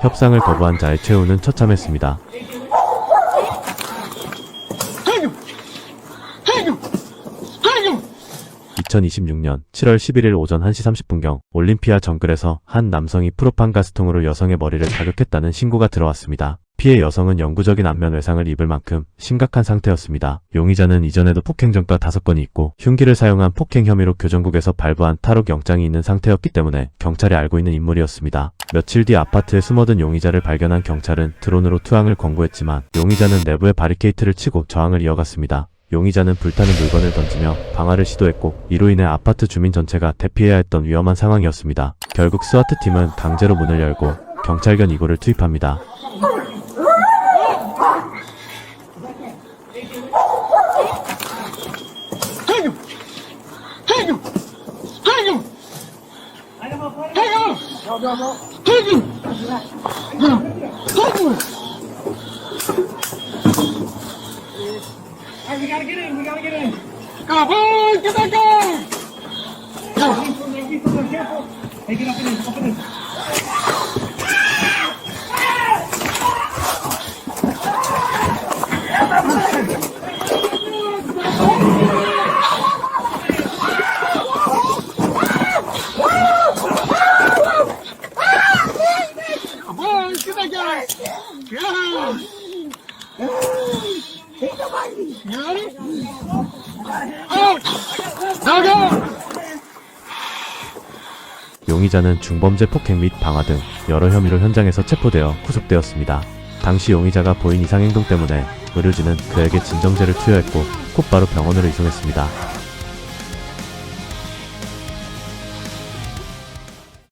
협상을 거부한 자의 최후는 처참했습니다. 2026년 7월 11일 오전 1시 30분경 올림피아 정글에서 한 남성이 프로판 가스통으로 여성의 머리를 타격했다는 신고가 들어왔습니다. 피해 여성은 영구적인 안면 외상을 입을 만큼 심각한 상태였습니다. 용의자는 이전에도 폭행 전과 5건이 있고 흉기를 사용한 폭행 혐의로 교정국에서 발부한 탈옥 영장이 있는 상태였기 때문에 경찰이 알고 있는 인물이었습니다. 며칠 뒤 아파트에 숨어든 용의자를 발견한 경찰은 드론으로 투항을 권고했지만 용의자는 내부에 바리케이트를 치고 저항을 이어갔습니다. 용의자는 불타는 물건을 던지며 방화를 시도했고 이로 인해 아파트 주민 전체가 대피해야 했던 위험한 상황이었습니다. 결국 스와트팀은 강제로 문을 열고 경찰견 2구를 투입합니다. We gotta get in. We gotta get in. Come on, get that guy. Careful. Hey, get up in this. Up in this. Come on, get that guy. Yeah. 용의자는 중범죄 폭행 및 방화 등 여러 혐의로 현장에서 체포되어 구속되었습니다. 당시 용의자가 보인 이상 행동 때문에 의료진은 그에게 진정제를 투여했고 곧바로 병원으로 이송했습니다.